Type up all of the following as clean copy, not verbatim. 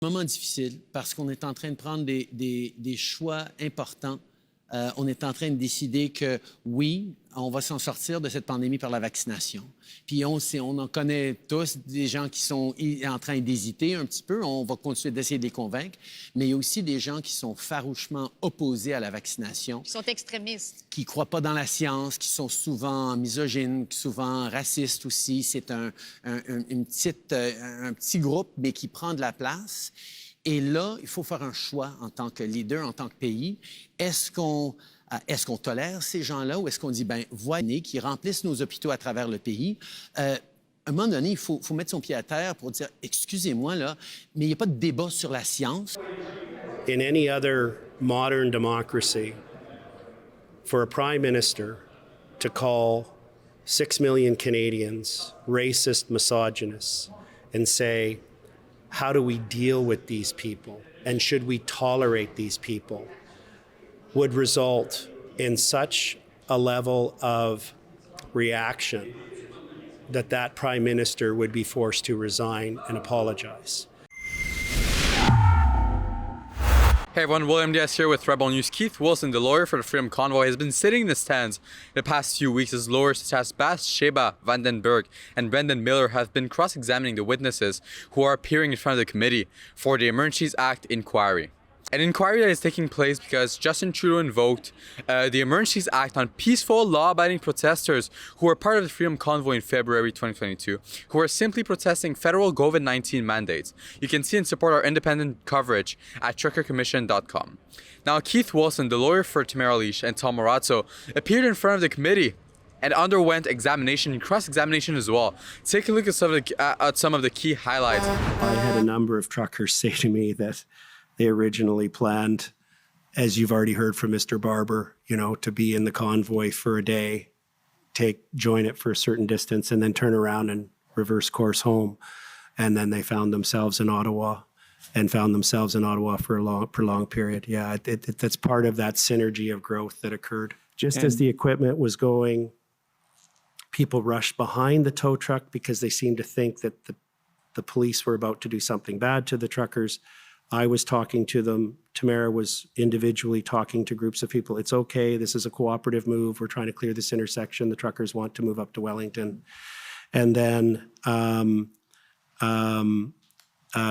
Moment difficile parce qu'on est en train de prendre des choix importants. On est en train de décider que, oui, on va s'en sortir de cette pandémie par la vaccination. Puis on en connaît tous des gens qui sont en train d'hésiter un petit peu. On va continuer d'essayer de les convaincre. Mais il y a aussi des gens qui sont farouchement opposés à la vaccination. Qui sont extrémistes. Qui ne croient pas dans la science, qui sont souvent misogynes, souvent racistes aussi. C'est un petit groupe, mais qui prend de la place. Et là, il faut faire un choix en tant que leader, en tant que pays. Est-ce qu'on tolère ces gens-là ou est-ce qu'on dit, ben voyez, qui remplissent nos hôpitaux à travers le pays? À un moment donné, il faut mettre son pied à terre pour dire, excusez-moi, là, mais il n'y a pas de débat sur la science. In any other modern democracy, for a prime minister to call 6 million Canadians racist, misogynists, and say, how do we deal with these people? And should we tolerate these people? Would result in such a level of reaction that prime minister would be forced to resign and apologize. Hey everyone, William Diaz here with Rebel News. Keith Wilson, the lawyer for the Freedom Convoy, has been sitting in the stands the past few weeks as lawyers such as Bathsheba Vandenberg and Brendan Miller have been cross-examining the witnesses who are appearing in front of the committee for the Emergencies Act inquiry. An inquiry that is taking place because Justin Trudeau invoked the Emergencies Act on peaceful, law-abiding protesters who were part of the Freedom Convoy in February 2022, who are simply protesting federal COVID-19 mandates. You can see and support our independent coverage at truckercommission.com. Now, Keith Wilson, the lawyer for Tamara Lich and Tom Morazzo, appeared in front of the committee and underwent examination and cross-examination as well. Take a look at some of the key highlights. I had a number of truckers say to me that they originally planned, as you've already heard from Mr. Barber, to be in the convoy for a day, join it for a certain distance, and then turn around and reverse course home. And then they found themselves in Ottawa for a prolonged period. Yeah, that's part of that synergy of growth that occurred. Just as the equipment was going, people rushed behind the tow truck because they seemed to think that the police were about to do something bad to the truckers. I was talking to them. Tamara was individually talking to groups of people. It's okay. This is a cooperative move. We're trying to clear this intersection. The truckers want to move up to Wellington. And then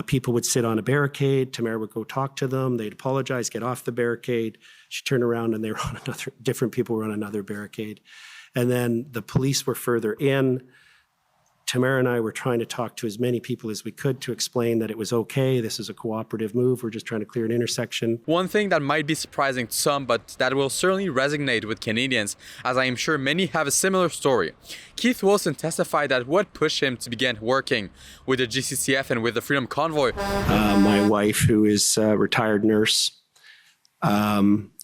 people would sit on a barricade. Tamara would go talk to them. They'd apologize, get off the barricade. She'd turn around and they were on different people were on another barricade. And then the police were further in. Tamara and I were trying to talk to as many people as we could to explain that it was okay. This is a cooperative move. We're just trying to clear an intersection. One thing that might be surprising to some, but that will certainly resonate with Canadians, as I am sure many have a similar story. Keith Wilson testified that what pushed him to begin working with the GCCF and with the Freedom Convoy. My wife, who is a retired nurse,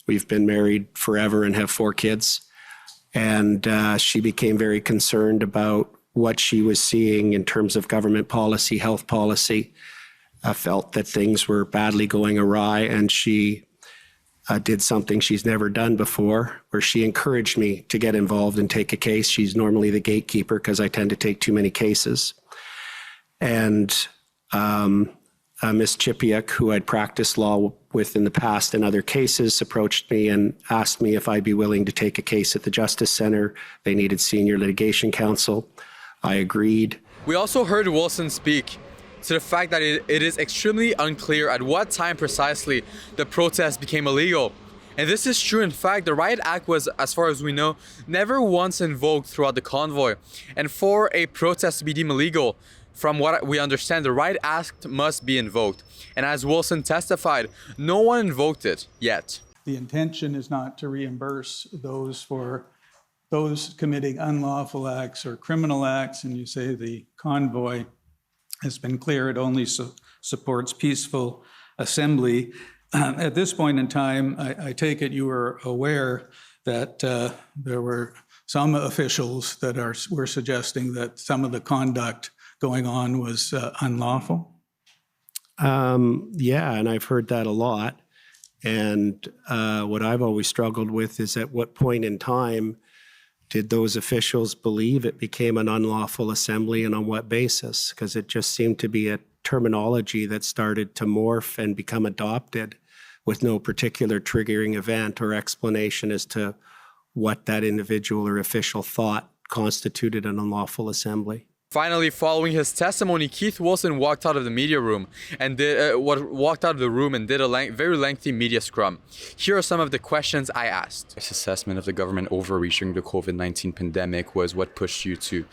we've been married forever and have 4 kids. And she became very concerned about what she was seeing in terms of government policy, health policy. Felt that things were badly going awry, and she did something she's never done before, where she encouraged me to get involved and take a case. She's normally the gatekeeper because I tend to take too many cases. And Ms. Chipiuk, who I'd practiced law with in the past in other cases, approached me and asked me if I'd be willing to take a case at the Justice Centre. They needed senior litigation counsel. I agreed. We also heard Wilson speak to the fact that it is extremely unclear at what time precisely the protest became illegal. And this is true. In fact, the Riot Act was, as far as we know, never once invoked throughout the convoy. And for a protest to be deemed illegal, from what we understand, the Riot Act must be invoked. And as Wilson testified, no one invoked it yet. The intention is not to reimburse those committing unlawful acts or criminal acts, and you say the convoy has been clear, it only supports peaceful assembly. At this point in time, I take it you were aware that there were some officials that were suggesting that some of the conduct going on was unlawful? Yeah, and I've heard that a lot. And what I've always struggled with is at what point in time did those officials believe it became an unlawful assembly and on what basis? Because it just seemed to be at terminology that started to morph and become adopted with no particular triggering event or explanation as to what that individual or official thought constituted an unlawful assembly. Finally, following his testimony, Keith Wilson walked out of the media room and did a very lengthy media scrum. Here are some of the questions I asked. His assessment of the government overreaching the COVID-19 pandemic was what pushed you to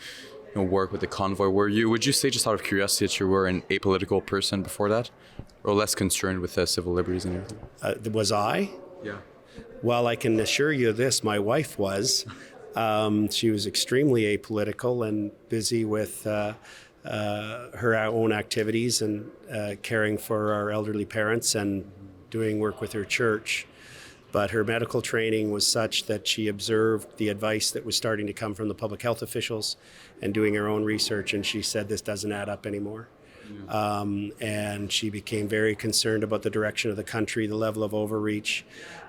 work with the Convoy. Would you say, just out of curiosity, that you were an apolitical person before that, or less concerned with civil liberties and everything? Was I? Yeah. Well, I can assure you this, my wife was. She was extremely apolitical and busy with her own activities and caring for our elderly parents and doing work with her church. But her medical training was such that she observed the advice that was starting to come from the public health officials and doing her own research, and she said this doesn't add up anymore. And she became very concerned about the direction of the country, the level of overreach,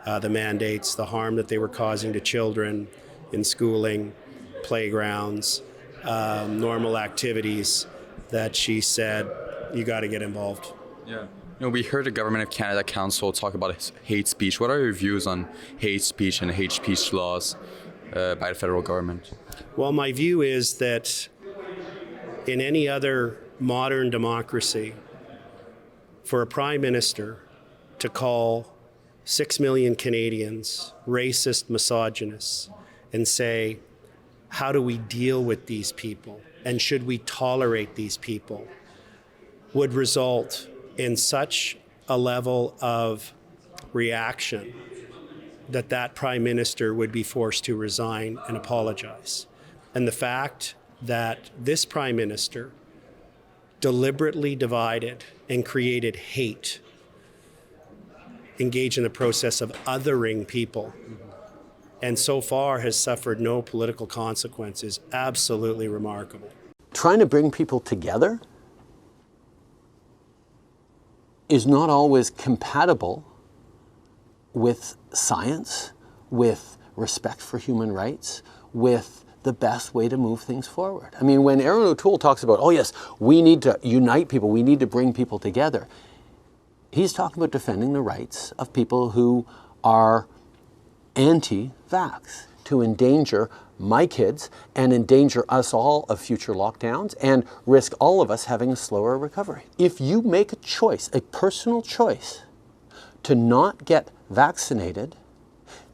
the mandates, the harm that they were causing to children in schooling, playgrounds, normal activities, that she said, you got to get involved. Yeah. We heard the Government of Canada Council talk about hate speech. What are your views on hate speech and hate speech laws by the federal government? Well, my view is that in any other modern democracy, for a prime minister to call 6 million Canadians racist, misogynists, and say, how do we deal with these people? And should we tolerate these people? Would result in such a level of reaction that prime minister would be forced to resign and apologize. And the fact that this prime minister deliberately divided and created hate, engaged in the process of othering people, and so far has suffered no political consequences, absolutely remarkable. Trying to bring people together is not always compatible with science, with respect for human rights, with the best way to move things forward. I mean, when Aaron O'Toole talks about, oh yes, we need to unite people, we need to bring people together, he's talking about defending the rights of people who are anti-vax, to endanger my kids and endanger us all of future lockdowns and risk all of us having a slower recovery. If you make a choice, a personal choice, to not get vaccinated,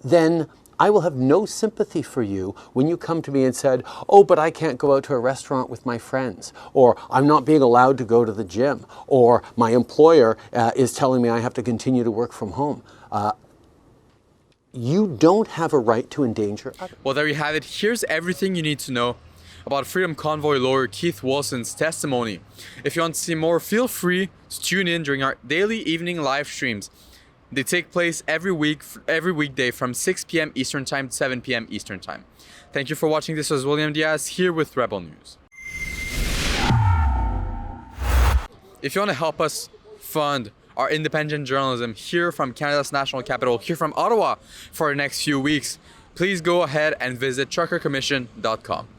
then I will have no sympathy for you when you come to me and said, oh, but I can't go out to a restaurant with my friends, or I'm not being allowed to go to the gym, or my employer is telling me I have to continue to work from home. You don't have a right to endanger others. Well, there you have it. Here's everything you need to know about Freedom Convoy lawyer Keith Wilson's testimony. If you want to see more, feel free to tune in during our daily evening live streams. They take place every weekday from 6 p.m. Eastern Time to 7 p.m. Eastern Time. Thank you for watching. This was William Diaz here with Rebel News. If you want to help us fund our independent journalism here from Canada's national capital, here from Ottawa, for the next few weeks, please go ahead and visit truckercommission.com.